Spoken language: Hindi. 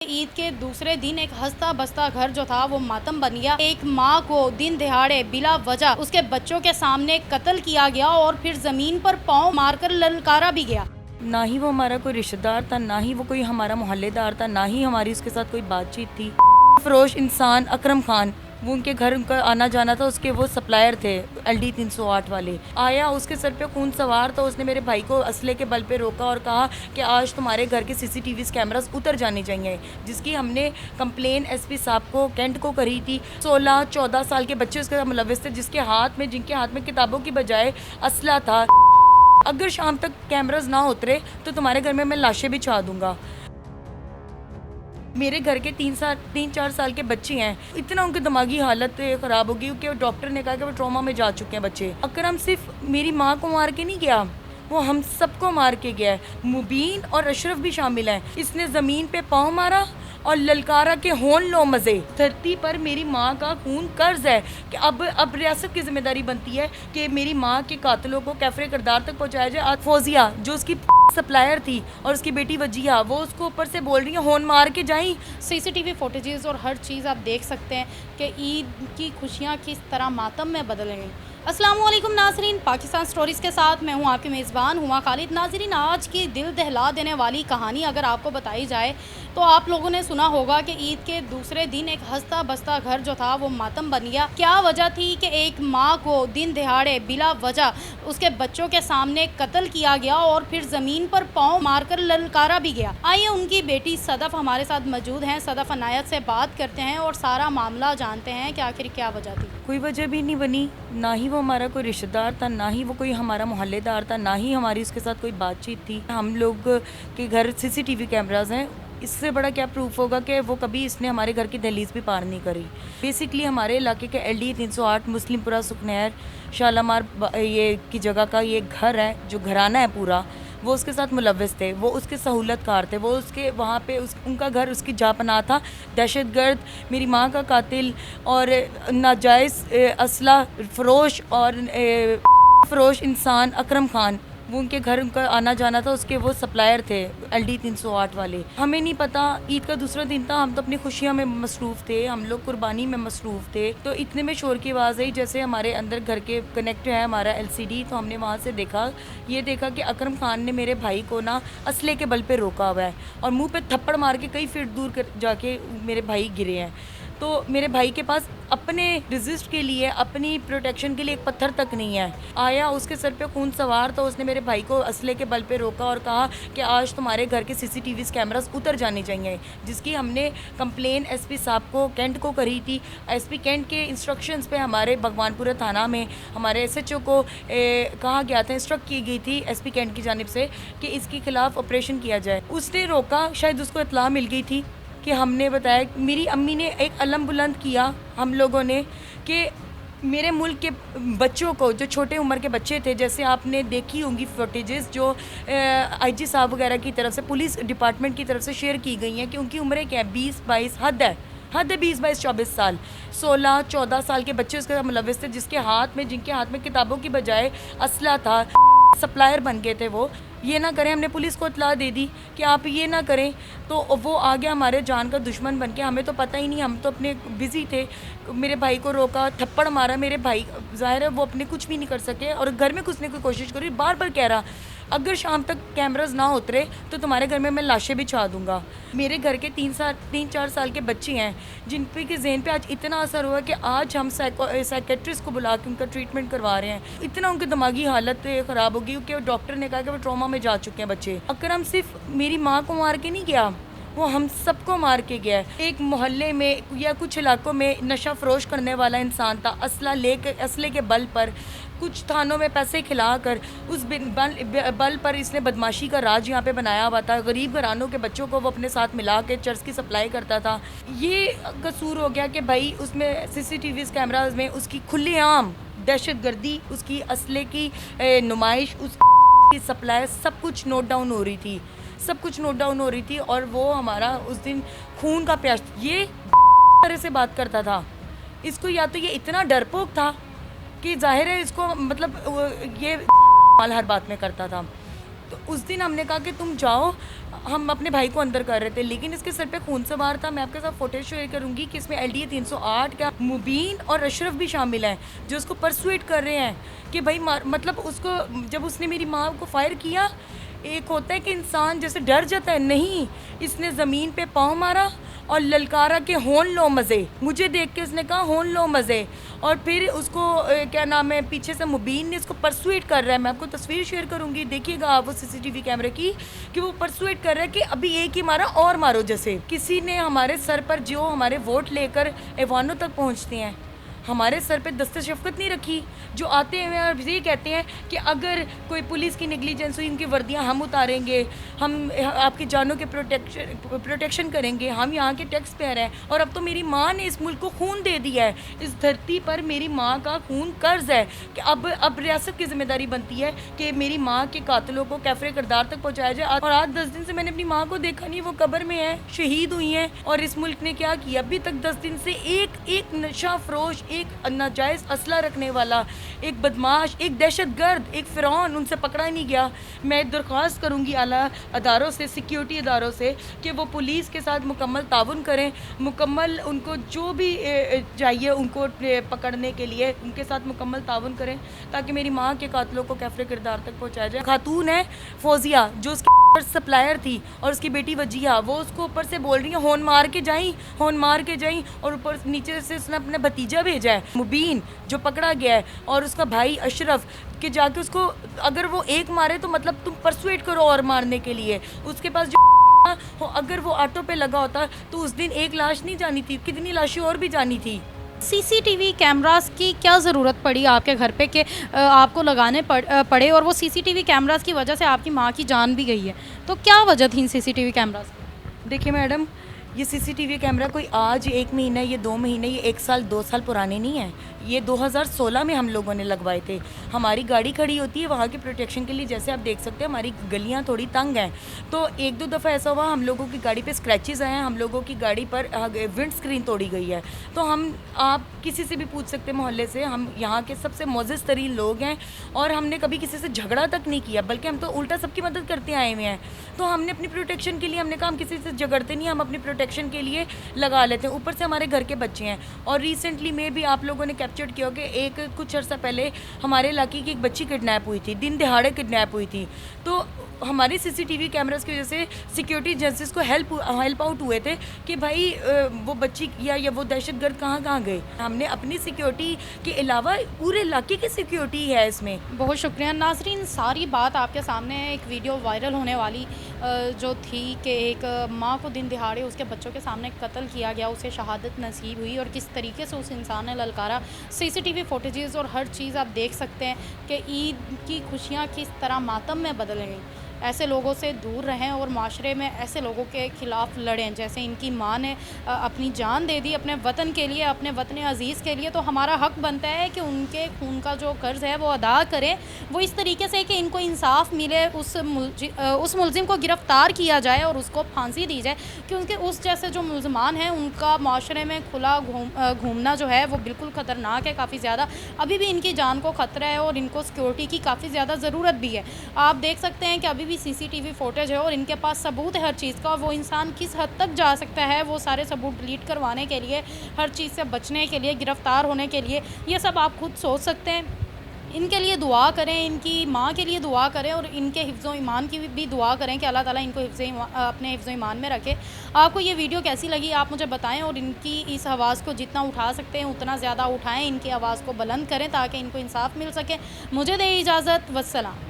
ईद के दूसरे दिन एक हंसता बसता घर जो था वो मातम बन गया। एक माँ को दिन दिहाड़े बिला वजह उसके बच्चों के सामने कत्ल किया गया और फिर जमीन पर पांव मारकर ललकारा भी गया। ना ही वो हमारा कोई रिश्तेदार था, ना ही वो कोई हमारा मोहल्लेदार था, ना ही हमारी उसके साथ कोई बातचीत थी। फरोश इंसान अकरम खान, वो उनके घर उनका आना जाना था, उसके वो सप्लायर थे LD 308 वाले। आया, उसके सर पे खून सवार था। उसने मेरे भाई को असले के बल पे रोका और कहा कि आज तुम्हारे घर के CCTV कैमरास उतर जाने चाहिए, जिसकी हमने कंप्लेन SP साहब को कैंट को करी थी। 16-14 साल के बच्चे उसके मुलविस थे, जिनके हाथ में किताबों की बजाय असला था। अगर शाम तक कैमरास ना उतरे तो तुम्हारे घर में मैं लाशें बिछा दूंगा। मेरे घर के 3-4 साल के बच्चे हैं, इतना उनकी दिमागी हालत ख़राब हो गई कि डॉक्टर ने कहा कि वो ट्रॉमा में जा चुके हैं बच्चे। अकरम सिर्फ मेरी माँ को मार के नहीं गया, वो हम सबको मार के गया है। मुबीन और अशरफ भी शामिल हैं। इसने ज़मीन पे पाँव मारा और ललकारा के होन लो मज़े। धरती पर मेरी माँ का खून कर्ज है कि अब रियासत की जिम्मेदारी बनती है कि मेरी माँ के कातिलों को कैफरे किरदार तक पहुँचाया जाए। आज फौजिया जो उसकी सप्लायर थी और उसकी बेटी वजिया, वो उसको ऊपर से बोल रही है होन मार के जाई। CCTV फुटेजेस और हर चीज़ आप देख सकते हैं कि ईद की खुशियाँ किस तरह मातम में बदल गई। अस्सलामुअलैकुम नाज़रीन, पाकिस्तान स्टोरीज़ के साथ मैं हूं आपकी मेज़बान हुमा खालिद। नाज़रीन, आज की दिल दहला देने वाली कहानी अगर आपको बताई जाए तो आप लोगों ने सुना होगा कि ईद के दूसरे दिन एक हंसता बसता घर जो था वो मातम बन गया। क्या वजह थी कि एक माँ को दिन दिहाड़े बिला वजह उसके बच्चों के सामने कत्ल किया गया और फिर ज़मीन पर पाँव मारकर ललकारा भी गया। आइए उनकी बेटी सदफ हमारे साथ मौजूद हैं, सदफ अनायत से बात करते हैं और सारा मामला जानते हैं कि आखिर क्या वजह थी। कोई वजह भी नहीं बनी, ना ही वो हमारा कोई रिश्तेदार था, ना ही वो कोई हमारा मोहल्लेदार था, ना ही हमारी उसके साथ कोई बातचीत थी। हम लोग के घर CCTV कैमरास हैं, इससे बड़ा क्या प्रूफ होगा कि वो कभी इसने हमारे घर की दहलीज भी पार नहीं करी। बेसिकली हमारे इलाके के LD 308 मुस्लिमपुरा सुखनैर शालामार ये की जगह का ये घर है, जो घराना है पूरा, वो उसके साथ मुलविस थे। वो उसके सहूलतकार थे, वो उसके वहाँ पे उनका घर उसकी जापनाह था। दहशतगर्द, मेरी माँ का कातिल और नाजायज़ असला फरोश इंसान अकरम खान, वो उनके घर उनका आना जाना था, उसके वो सप्लायर थे LD 308 वाले। हमें नहीं पता, ईद का दूसरा दिन था, हम तो अपनी खुशियों में मसरूफ़ थे, हम लोग कुर्बानी में मसरूफ़ थे। तो इतने में शोर की आवाज़ आई, जैसे हमारे अंदर घर के कनेक्ट है हमारा LCD, तो हमने वहाँ से देखा कि अकरम खान ने मेरे भाई को ना असले के बल पे रोका हुआ है और मुँह पे थप्पड़ मार के कई फीट दूर जाके मेरे भाई गिरे हैं। तो मेरे भाई के पास अपने रेजिस्ट के लिए, अपनी प्रोटेक्शन के लिए एक पत्थर तक नहीं है। आया, उसके सर पे खून सवार था। उसने मेरे भाई को असले के बल पे रोका और कहा कि आज तुम्हारे घर के CCTV कैमरास उतर जाने चाहिए, जिसकी हमने कंप्लेन SP साहब को कैंट को करी थी। SP कैंट के इंस्ट्रक्शंस पे हमारे भगवानपुरा थाना में हमारे SHO को कहा गया था, इंस्ट्रक्ट की गई थी SP कैंट की जानिब से कि इसके खिलाफ ऑपरेशन किया जाए। उसने रोका, शायद उसको इत्तला मिल गई थी कि हमने बताया। मेरी अम्मी ने एक अलम बुलंद किया हम लोगों ने कि मेरे मुल्क के बच्चों को, जो छोटे उम्र के बच्चे थे, जैसे आपने देखी होंगी फुटेजेस जो IG साहब वगैरह की तरफ से, पुलिस डिपार्टमेंट की तरफ से शेयर की गई हैं कि उनकी उम्रें क्या है, 20-22 हद है 20-22-24 साल। 16-14 साल के बच्चे उसके मुलविस थे, जिनके हाथ में किताबों की बजाय असला था। सप्लायर बन गए थे वो। ये ना करें, हमने पुलिस को इत्तला दे दी कि आप ये ना करें, तो वो आ गया हमारे जान का दुश्मन बन के। हमें तो पता ही नहीं, हम तो अपने बिज़ी थे। मेरे भाई को रोका, थप्पड़ मारा। मेरे भाई ज़ाहिर है वो अपने कुछ भी नहीं कर सके और घर में घुसने की कोशिश करी। बार बार कह रहा, अगर शाम तक कैमरास ना उतरे तो तुम्हारे घर में मैं लाशें बिछा दूंगा। मेरे घर के 3-4 साल के बच्चे हैं, जिन पे के जहन पे आज इतना असर हुआ कि आज हम साइकेट्रिस्ट को बुला के उनका ट्रीटमेंट करवा रहे हैं। इतना उनकी दिमागी हालत ख़राब हो गई कि डॉक्टर ने कहा कि वो ट्रॉमा में जा चुके हैं बच्चे। अकरम सिर्फ मेरी माँ को मार के नहीं गया, वो हम सबको मार के गया है। एक मोहल्ले में या कुछ इलाकों में नशा फरोश करने वाला इंसान था, असले के बल पर, कुछ थानों में पैसे खिलाकर उस बल पर इसने बदमाशी का राज यहाँ पे बनाया हुआ था। गरीब घरानों के बच्चों को वो अपने साथ मिला के चर्च की सप्लाई करता था। ये कसूर हो गया कि भाई उसमें CCTV कैमराज में उसकी खुलेआम दहशतगर्दी, उसकी असले की नुमाइश, उसकी सप्लाई, सब कुछ नोट डाउन हो रही थी और वो हमारा उस दिन खून का प्यास, ये तरह से बात करता था। इसको या तो ये इतना डरपोक था कि जाहिर है इसको मतलब ये हर बात में करता था। तो उस दिन हमने कहा कि तुम जाओ, हम अपने भाई को अंदर कर रहे थे, लेकिन इसके सर पे खून सवार था। मैं आपके साथ फुटेज शेयर करूंगी कि इसमें LDA 308 का मुबीन और अशरफ भी शामिल हैं, जो उसको परसुएट कर रहे हैं कि भाई मतलब उसको, जब उसने मेरी माँ को फायर किया, एक होता है कि इंसान जैसे डर जाता है, नहीं, इसने ज़मीन पे पाँव मारा और ललकारा के होन लो मज़े। मुझे देख के उसने कहा होन लो मज़े, और फिर उसको क्या नाम है, पीछे से मुबीन ने इसको परसुएट कर रहा है। मैं आपको तस्वीर शेयर करूंगी, देखिएगा आप वो CCTV कैमरे की, कि वो परसुएट कर रहा है कि अभी एक ही मारा और मारो। जैसे किसी ने हमारे सर पर, जो हमारे वोट लेकर ऐवानों तक पहुँचते हैं, हमारे सर पे दस्ते शफ़क़त नहीं रखी, जो आते हैं और ये कहते हैं कि अगर कोई पुलिस की नेग्लिजेंस हुई, उनकी वर्दियां हम उतारेंगे, हम आपकी जानों के प्रोटेक्शन करेंगे, हम यहाँ के टैक्स पेयर हैं। और अब तो मेरी माँ ने इस मुल्क को खून दे दिया है, इस धरती पर मेरी माँ का खून कर्ज है कि अब रियासत की जिम्मेदारी बनती है कि मेरी माँ के कातिलों को कैफरे किरदार तक पहुँचाया जाए। और आज 10 दिन से मैंने अपनी माँ को देखा नहीं, वो कब्र में है, शहीद हुई हैं। और इस मुल्क ने क्या किया, अभी तक 10 दिन से एक नशा फरोश, एक नाजायज़ असला रखने वाला, एक बदमाश, एक दहशतगर्द, एक फ़िरौन उनसे पकड़ा नहीं गया। मैं दरख्वास्त करूंगी आला अदारों से, सिक्योरिटी अदारों से, कि वो पुलिस के साथ मुकम्मल ताउन करें, मुकम्मल उनको जो भी चाहिए उनको पकड़ने के लिए उनके साथ मुकम्मल ताउन करें, ताकि मेरी माँ के कातिलों को कैफरे किरदार तक पहुँचाया जाए। खातून है फौजिया, जो उसकी सप्लायर थी, और उसकी बेटी वजिया, वो उसको ऊपर से बोल रही है होन मार के जाई, होन मार के जाई, और ऊपर नीचे से उसने अपना भतीजा भेजा है मुबीन, जो पकड़ा गया है, और उसका भाई अशरफ, कि जाके उसको अगर वो एक मारे तो मतलब तुम परसुएट करो और मारने के लिए। उसके पास जो अगर वो ऑटो पे लगा होता तो उस दिन एक लाश नहीं जानी थी, कितनी लाशें और भी जानी थी। CCTV कैमरास की क्या ज़रूरत पड़ी आपके घर पे कि आपको लगाने पड़े, और वो CCTV कैमरास की वजह से आपकी माँ की जान भी गई है, तो क्या वजह थी इन CCTV कैमरास की? देखिए मैडम, ये CCTV कैमरा कोई आज 1 महीना, ये 2 महीने, ये 1 साल 2 साल पुराने नहीं है। ये 2016 में हम लोगों ने लगवाए थे। हमारी गाड़ी खड़ी होती है वहाँ के प्रोटेक्शन के लिए, जैसे आप देख सकते हैं हमारी गलियाँ थोड़ी तंग हैं, तो 1-2 दफ़ा ऐसा हुआ हम लोगों की गाड़ी पे स्क्रैचेस आए हैं, हम लोगों की गाड़ी पर विंड स्क्रीन तोड़ी गई है। तो आप किसी से भी पूछ सकते हैं मोहल्ले से, हम यहाँ के सबसे मोअज़्ज़ज़ तरीन लोग हैं, और हमने कभी किसी से झगड़ा तक नहीं किया, बल्कि हम तो उल्टा सबकी मदद करते आए हुए हैं। तो हमने अपनी प्रोटेक्शन के लिए, हमने कहा हम किसी से झगड़ते नहीं, हम अपनी प्रोटेक्शन के लिए लगा लेते हैं। ऊपर से हमारे घर के बच्चे हैं, और रिसेंटली में भी आप लोगों ने कैप्चर किया कि एक कुछ अर्सा पहले हमारे इलाके की एक बच्ची किडनैप हुई थी, दिन दिहाड़े किडनैप हुई थी। तो हमारे CCTV कैमरास की वजह से सिक्योरिटी एजेंसीज को हेल्प आउट हुए थे कि भाई वो बच्ची या वो दहशतगर्द कहाँ गए। हमने अपनी सिक्योरिटी के अलावा पूरे इलाके की सिक्योरिटी है इसमें। बहुत शुक्रिया नाज़रीन, सारी बात आपके सामने है। एक वीडियो वायरल होने वाली जो थी कि एक माँ को दिन दिहाड़े उसके बच्चों के सामने कत्ल किया गया, उसे शहादत नसीब हुई, और किस तरीके से उस इंसान ने ललकारा। CCTV फुटेजेस और हर चीज़ आप देख सकते हैं कि ईद की खुशियाँ किस तरह मातम में बदल गई। ऐसे लोगों से दूर रहें और माशरे में ऐसे लोगों के ख़िलाफ़ लड़ें। जैसे इनकी माँ ने अपनी जान दे दी अपने वतन के लिए, अपने वतन अज़ीज़ के लिए, तो हमारा हक़ बनता है कि उनके खून का जो कर्ज़ है वो अदा करें, वो इस तरीके से कि इनको इंसाफ मिले, उस मुलजिम को गिरफ़्तार किया जाए और उसको फांसी दी जाए, क्योंकि उस जैसे जो मुलजमान हैं उनका माशरे में खुला घूमना जो है वो बिल्कुल ख़तरनाक है, काफ़ी ज़्यादा। अभी भी इनकी जान को ख़तरा है और इनको सिक्योरिटी की काफ़ी ज़्यादा ज़रूरत भी है। आप देख सकते हैं कि अभी भी CCTV फुटेज है और इनके पास सबूत है हर चीज़ का। वो इंसान किस हद तक जा सकता है वो सारे सबूत डिलीट करवाने के लिए, हर चीज़ से बचने के लिए, गिरफ़्तार होने के लिए, ये सब आप खुद सोच सकते हैं। इनके लिए दुआ करें, इनकी माँ के लिए दुआ करें, और इनके हिफ्ज़ो ईमान की भी दुआ करें कि अल्लाह ताला इनको अपने हिफ्ज़ो ईमान में रखे। आपको ये वीडियो कैसी लगी आप मुझे बताएं, और इनकी इस आवाज़ को जितना उठा सकते हैं उतना ज़्यादा उठाएं, इनकी आवाज़ को बुलंद करें ताकि इनको इंसाफ मिल सके। मुझे दें इजाज़त, वस्सलाम।